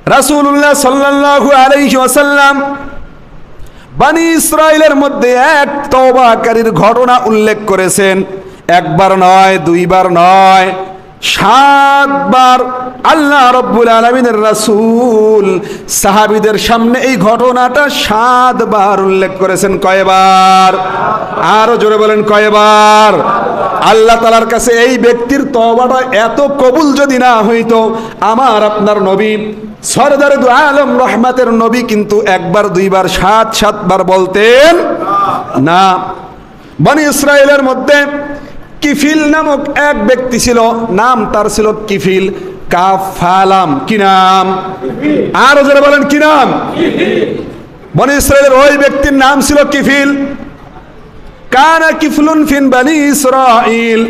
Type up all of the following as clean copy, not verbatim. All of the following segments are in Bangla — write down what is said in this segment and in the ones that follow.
রাসূলুল্লাহ সাল্লাল্লাহু আলাইহি ওয়াসাল্লাম বনি ইসরাইলের মধ্যে এক তওবাকারীর ঘটনা উল্লেখ করেছেন। একবার নয়, দুইবার নয়, 7 বার আল্লাহ রাব্বুল আলামিনের রাসূল সাহাবীদের সামনে এই ঘটনাটা 7 বার উল্লেখ করেছেন। কয়বার? আরো জোরে বলেন, কয়বার? আল্লাহ তাআলার কাছে এই ব্যক্তির তওবাটা এত কবুল যদি না হইতো, আমার আপনার নবী সরদারে দু আলম রহমাতের নবী কিন্তু একবার, দুইবার, 7 বার বলতেন না। বনি ইসরাইলের মধ্যে কিফিল নামক এক ব্যক্তি ছিল, নাম তার ছিল কিফিল, কাফ ফালাম। কি নাম? আরো যারা বলেন, কি নাম? বনি ইসরাইলের ওই ব্যক্তির নাম ছিল কিফিল। কানা কিফলুন ফিন বনি ইসরাইল,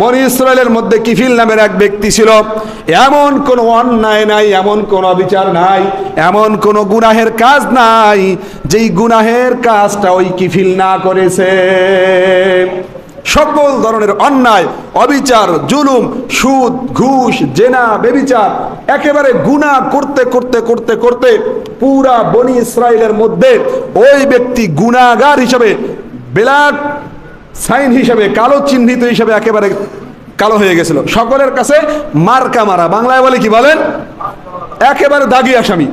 বনি ইসরাইলের মধ্যে কিফিল নামের এক ব্যক্তি ছিল। এমন কোন অন্যায় নাই, এমন কোন অবিচার নাই, এমন কোন গুনাহের কাজ নাই যেই গুনাহের কাজটা ওই কিফিল না করেছে। সকল ধরনের অন্যায়, অবিচার, জুলুম, সুদ, ঘুষ, জেনা, ব্যভিচার, একেবারে গুনাহ করতে করতে করতে করতে পুরা বনি ইসরাইলের মধ্যে ওই ব্যক্তি গুনাহগার হিসেবে, ব্ল্যাক সাইন হিসেবে, কালো চিহ্নিত হিসেবে একেবারে কালো হয়ে গেছিল। সকলের কাছে মার্কা মারা, বাংলায় বলে কি বলেন, একেবারে দাগি আসামি,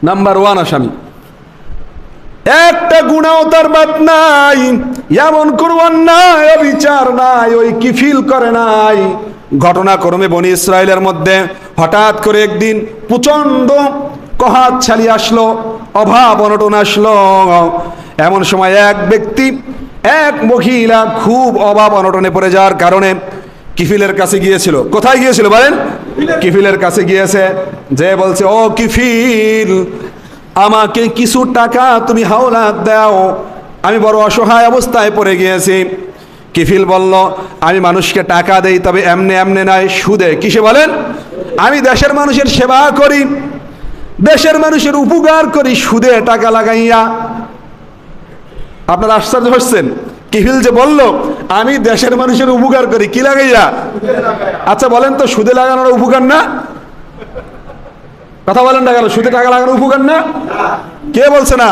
নাম্বার 1 আসামি। একটা গুনাহ তার বাদ নাই, এমন কোন অন্যায় অবিচার নাই ওই কিফিল করে নাই। ঘটনাক্রমে বনি ইসরাইলের মধ্যে হঠাৎ করে একদিন প্রচন্ড কহাত ছালি আসলো, অভাব অনটন আসলো। এমন সময় এক ব্যক্তি, এক মহিলা খুব অভাব অনটনে পড়ে যাওয়ার কারণে কিফিলের কাছে গিয়েছিল। কোথায় গিয়েছিল বলেন? কিফিলের কাছে গিয়েছে, যে বলছে, ও কিফিল, আমাকে কিছু টাকা তুমি হাওলাত দাও, আমি বড় অসহায় অবস্থায় পড়ে গিয়েছি। কিফিল বলল, আমি মানুষকে টাকা দেই, তবে এমনে এমনে নয়, সুদে। কিসে বলেন? আমি দেশের মানুষের সেবা করি, দেশের মানুষের উপকার করি, সুদে টাকা লাগাইয়া। আপনারা আশ্চর্য হচ্ছেন, কিফিল যে বলল আমি দেশের মানুষের উপকার করি, কি লাগাইয়া? আচ্ছা বলেন তো, সুদে লাগানোর উপকার না? কথা বলেন না কেন? সুদে টাকা লাগানোর উপকার না? কে বলছে না?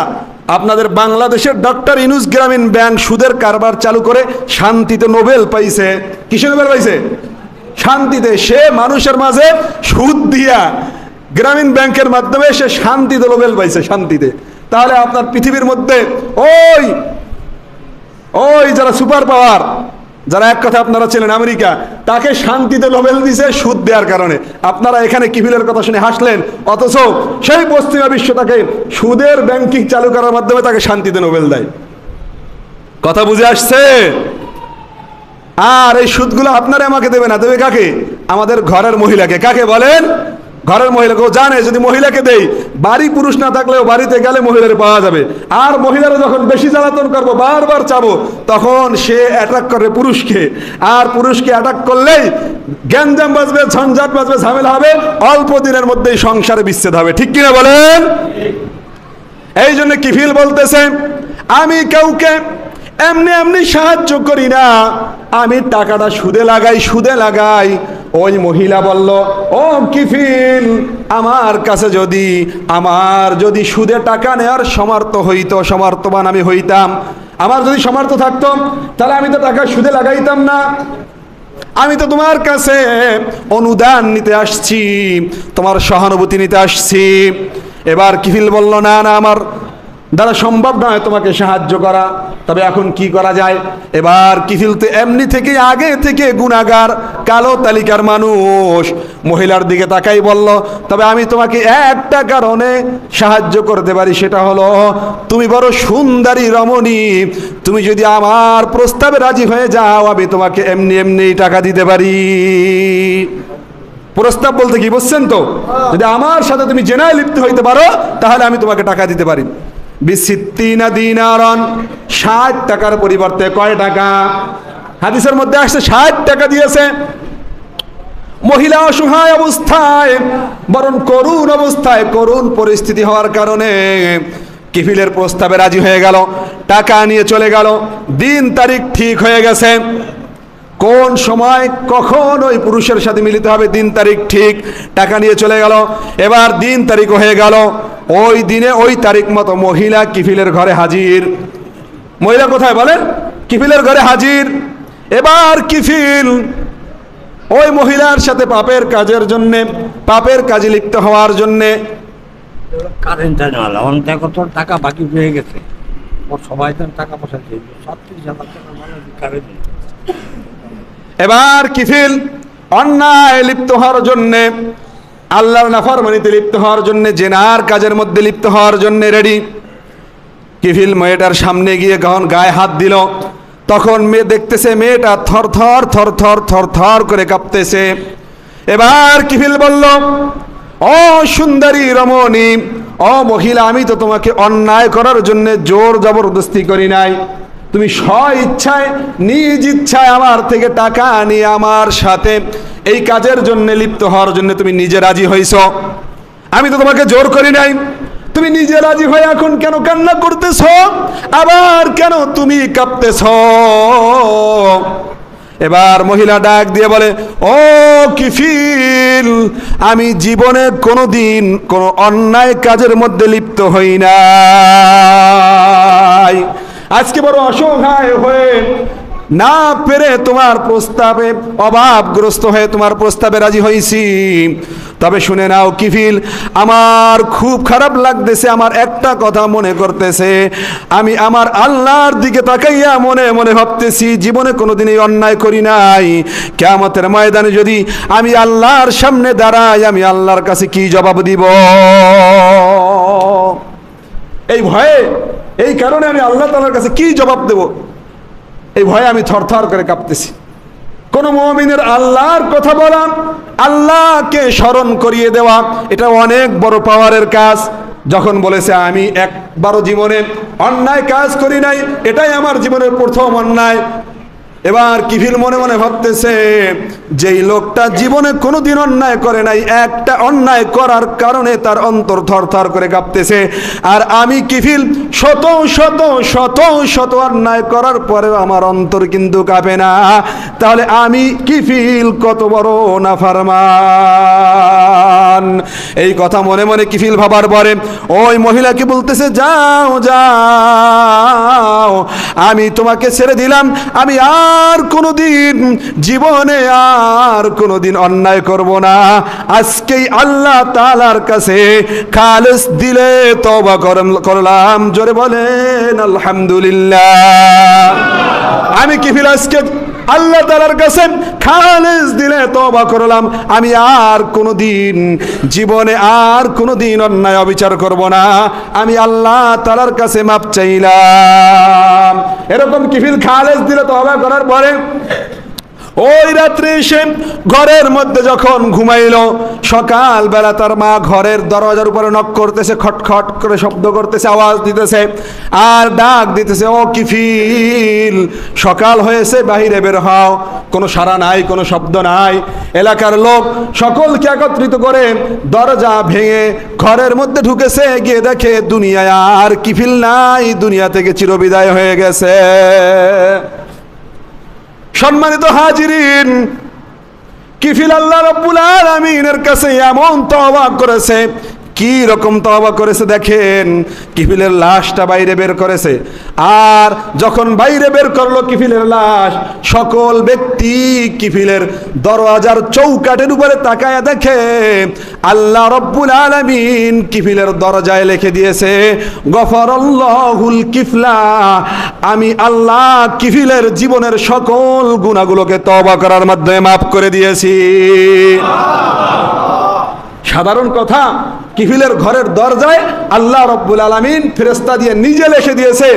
আপনাদের বাংলাদেশের ডক্টর ইউনূস গ্রামীণ ব্যাংক সুদের কারবার চালু করে শান্তিতে নোবেল পাইছে। কিসে নোবেল পাইছে? শান্তিতে। সে মানুষের মাঝে সুদ দিয়া গ্রামীণ ব্যাংকের মাধ্যমে সে শান্তিতে নোবেল পাইছে, শান্তিতে। তাহলে আপনার পৃথিবীর মধ্যে ওই ওই যারা সুপার পাওয়ার, যারা এক কথা আপনারা ছিলেন আমেরিকা, তাকে শান্তিতে নোবেল দিছে সুদ দেওয়ার কারণে। আপনারা এখানে কিফিলের কথা শুনে হাসলেন, অথচ সেই পশ্চিমা বিশ্ব তাকে সুদের ব্যাংকিং চালু করার মাধ্যমে তাকে শান্তিতে নোবেল দেয়। কথা বুঝে আসছে? আর এই সুদগুলো আপনারা আমাকে দেবে না, দেবে কাকে? আমাদের ঘরের মহিলাকে। কাকে বলেন? ঘরের মহিলাকেও জানে যদি মহিলাকে দেই, বাড়ি পুরুষ না থাকলেও বাড়িতে গেলে মহিলার পাওয়া যাবে। আর মহিলারা যখন বেশি জ্বালাতন করবো, বারবার চাবো, তখন সে অ্যাটাক করে পুরুষকে। আর পুরুষকে অ্যাটাক করলেই গ্যাঞ্জাম বাজবে, ঝঞ্ঝাট বাজবে, ঝামেলা হবে, অল্প দিনের মধ্যেই সংসারে বিচ্ছেদ হবে। ঠিক কিনা বলেন? এই জন্য কিফিল বলতেছে, আমি কাউকে এমনি এমনি সাহায্য করি না, আমি টাকাটা সুদে লাগাই, সুদে লাগাই। ওই মহিলা বলল, ও কিফিল, আমার কাছে আমার যদি সুদে টাকা নেওয়ার সামর্থ্য হইতো, সামর্থ্যবান আমি হইতাম, আমার যদি সামর্থ্য থাকতো, তাহলে আমি তো টাকা সুদে লাগাইতাম না। আমি তো তোমার কাছে অনুদান নিতে আসছি, তোমার সহানুভূতি নিতে আসছি। এবার কিফিল বলল, না না, আমার দ্বারা সম্ভব নয় তোমাকে সাহায্য করা, তবে এখন কি করা যায়? এবার কিফিল তো এমনি থেকে আগে থেকে গুনাহগার, কালো তালিকার মানুষ, মহিলার দিকে তাকাই বলল, তবে আমি তোমাকে একটা কারণে সাহায্য করতে পারি, সেটা হলো তুমি বড় সুন্দরী রমণী, তুমি যদি আমার প্রস্তাবে রাজি হয়ে যাও, আমি তোমাকে এমনি এমনি টাকা দিতে পারি। প্রস্তাব বলতে কি বুঝছেন তো? যদি আমার সাথে তুমি জেনায় লিপ্ত হইতে পারো, তাহলে আমি তোমাকে টাকা দিতে পারি। বিসিত্তিনা দিনারন, 60 টাকার পরিবর্তে কয় টাকা? হাদিসের মধ্যে আসছে 60 টাকা দিয়েছে। মহিলা অসহায় অবস্থায়, বরং করুণ অবস্থায়, করুণ পরিস্থিতি হওয়ার কারণে কিফিলের প্রস্তাবে রাজি হয়ে গেল, টাকা নিয়ে চলে গেল। দিন তারিখ ঠিক হয়ে গেছে। কোন সময় কখন ওই পুরুষের সাথে মিলিত হবে, দিন তারিখ ঠিক, টাকা নিয়ে চলে গেল। এবার দিন তারিখ হয়ে গেল, ওই দিনে ওই তারিখ মতো মহিলা কিফিলের ঘরে হাজির। মহিলা কোথায় বলেন? কিফিলের ঘরে হাজির। এবার কিফিল ওই মহিলার সাথে পাপের কাজের জন্যে, পাপের কাজে লিপ্ত হওয়ার জন্যে, কারেন্ট দেখো তোর টাকা বাকি হয়ে গেছে, ওর সবাই তো টাকা পয়সা দিয়ে 37,000 টাকা মানে কারেন্ট। এবার কিফিল অন্যায় লিপ্ত হওয়ার জন্যে, আল্লাহর নাফরমানিতে লিপ্ত হওয়ার জন্যে, জেনার কাজের মধ্যে লিপ্ত হওয়ার জন্যে রেডি। কিফিল মেয়েটার সামনে গিয়ে যখন গায়ে হাত দিল, তখন মেয়ে দেখতেছে মেয়েটা থরথর থরথর থরথর করে কাঁপতেছে। এবার কিফিল বলল, ও সুন্দরী রমণী, ও মহিলা, আমি তো তোমাকে অন্যায় করার জন্য জোর জবরদস্তি করি নাই। তুমি স্ব ইচ্ছায়, নিজ ইচ্ছায় আমার থেকে টাকা নিয়ে আমার সাথে এই কাজের জন্য লিপ্ত হওয়ার জন্য তুমি নিজে রাজি হইছ। আমি তো তোমাকে জোর করি নাই। তুমি নিজে রাজি হয়ে এখন কেন কান্না করতেছ? আবার কেন তুমি কাঁপতেছ? এবার মহিলা ডাক দিয়ে বলে, ও কিফিল, আমি জীবনে কোনোদিন কোনো অন্যায় কাজের মধ্যে লিপ্ত হই নাই। আজকে বড় অসহায় হয়ে না পেরে তোমার প্রস্তাবে, অভাবগ্রস্ত হয়ে তোমার প্রস্তাবে রাজি হয়েছি। তবে শুনে নাও কিফিল, আমার খুব খারাপ লাগতেছে, আমার একটা কথা মনে করতেছে, আমি আমার আল্লাহর দিকে তাকাইয়া মনে মনে ভাবতেছি জীবনে কোনোদিন এই অন্যায় করি নাই। কিয়ামতের ময়দানে যদি আমি আল্লাহর সামনে দাঁড়াই, আমি আল্লাহর কাছে কি জবাব দিব? এই ভয়ে, এই কারণে আমি আল্লাহ তাআলার কাছে কি জবাব দেব, এই ভয়ে আমি থরথর করে কাঁপতেছি। কোন মুমিনের আল্লাহর কথা বলা, আল্লাহকে স্মরণ করিয়ে দেওয়া, এটা অনেক বড় পাওয়ারের কাজ। যখন বলেছে আমি একবারও জীবনে অন্যায় কাজ করি নাই, এটাই আমার জীবনের প্রথম অন্যায়। এবার কিফিল মনে মনে ভাবতেছে, যেই লোকটা জীবনে কোনোদিন অন্যায় করে নাই, একটা অন্যায় করার কারণে তার অন্তর থরথর করে কাঁপতেছে, আর আমি কিফিল শত শত শত শত অন্যায় করার পরেও আমার অন্তর কিন্তু কাঁপে না। তাহলে আমি কিফিল কত বড় নাফরমান। এই কথা মনে মনে কিফিল ভাবার পরে ওই মহিলাকে বলতেছে, যাও যাও, আমি তোমাকে ছেড়ে দিলাম, আমি আর কোনোদিন জীবনে আর কোনোদিন অন্যায় করব না। আজকেই আল্লাহ তাআলার কাছে খালেস দিলে তওবা করলাম। জোরে বলেন আলহামদুলিল্লাহ। আমি কিফিল আজকে আল্লাহ তাআলার কাছে খালেস দিলে তওবা করলাম, আমি আর কোনোদিন জীবনে আর কোনোদিন অন্যায় অবিচার করব না, আমি আল্লাহ তাআলার কাছে মাপ চাইলাম। এরকম কিফিল খালেস দিলে তওবা করার পরে ওই রাত্রে এসে ঘরের মধ্যে যখন ঘুমাইল, সকালবেলা তার মা ঘরের দরজার উপরে নক করতেছে, খটখট করে শব্দ করতেছে, আওয়াজ দিতেছে আর ডাক দিতেছে, ও কিফিল, সকাল হয়েছে, বাহিরে বের হও। কোনো সাড়া নাই, কোনো শব্দ নাই। এলাকার লোক সকলকে একত্রিত করে দরজা ভেঙে ঘরের মধ্যে ঢুকেছে, গিয়ে দেখে দুনিয়ায় আর কিফিল নাই, দুনিয়া থেকে চিরবিদায় হয়ে গেছে। সম্মানিত হাজিরিন, কিফিল আল্লাহ রাব্বুল আলামিনের কাছে এমন তওবা করেছে। কি রকম তওবা করেছে দেখেন। কিফিলের লাশটা বাইরে বের করেছে, আর যখন বাইরে বের করলো কিফিলের লাশ, সকল ব্যক্তি কিফিলের দরওয়াজার চৌকাঠের উপরে তাকায়া দেখে আল্লাহ রাব্বুল আলামিন কিফিলের দরজায় লিখে দিয়েছে, গফারাল্লাহুল কিফলা, আমি আল্লাহ কিফিলের জীবনের সকল গুনাহগুলোকে তওবা করার মাধ্যমে মাফ করে দিয়েছি। সাধারণ কথা, কিফিলের ঘরের দরজায় আল্লাহ রাব্বুল আলামিন ফেরেশতা দিয়ে নিজে লিখে দিয়েছে,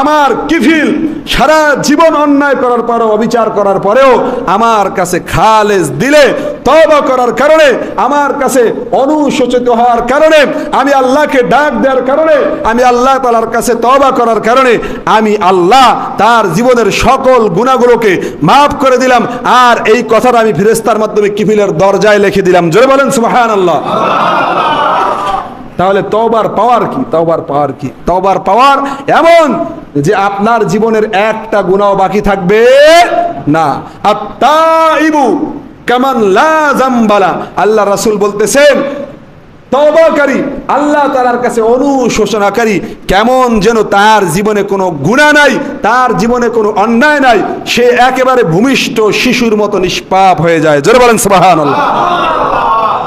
আমার কিফিল সারা জীবন অন্যায় করার পরেও, অবিচার করার পরেও আমার কাছে খালেস দিলে তওবা করার কারণে, আমার কাছে অনুশোচিত হওয়ার কারণে, আমি আল্লাহকে ডাক দেওয়ার কারণে, আমি আল্লাহ তাআলার কাছে তওবা করার কারণে আমি আল্লাহ তার জীবনের সকল গুনাহগুলোকে মাফ করে দিলাম। আর এই কথাটা আমি ফেরেশতার মাধ্যমে কিফিলের দরজায় লিখে দিলাম। জোরে বলেন সুবহানাল্লাহ। তাহলে তওবার পাওয়ার কি? তওবার পাওয়ার কি? তওবার পাওয়ার এমন যে আপনার জীবনের একটা গুনাহ বাকি থাকবে না। আত-তাইবু কামান লা যামবালা, আল্লাহ রাসূল বলতেছেন তওবাকারী আল্লাহ তাআলার কাছে অনুশোচনাকারী কেমন যেন তার জীবনে কোনো গুনাহ নাই, তার জীবনে কোনো অন্যায় নাই, সে একেবারে ভূমিষ্ঠ শিশুর মতো নিষ্পাপ হয়ে যায়। জোরে বলেন সুবহানাল্লাহ।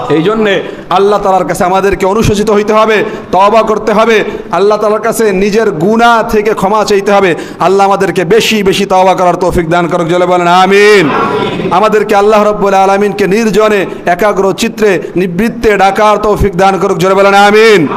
এই জন্যে আল্লাহ তাআলার কাছে আমাদেরকে অনুশোচিত হইতে হবে, তওবা করতে হবে, আল্লাহ তাআলার কাছে নিজের গুনাহ থেকে ক্ষমা চাইতে হবে। আল্লাহ আমাদেরকে বেশি বেশি তওবা করার তৌফিক দান করুক। জোরে বলেন আমিন। আমাদেরকে আল্লাহ রাব্বুল আলামিনকে নির্জনে একাগ্র চিত্রে নিবৃত্তে ডাকার তৌফিক দান করুক। জোরে বলেন আমিন।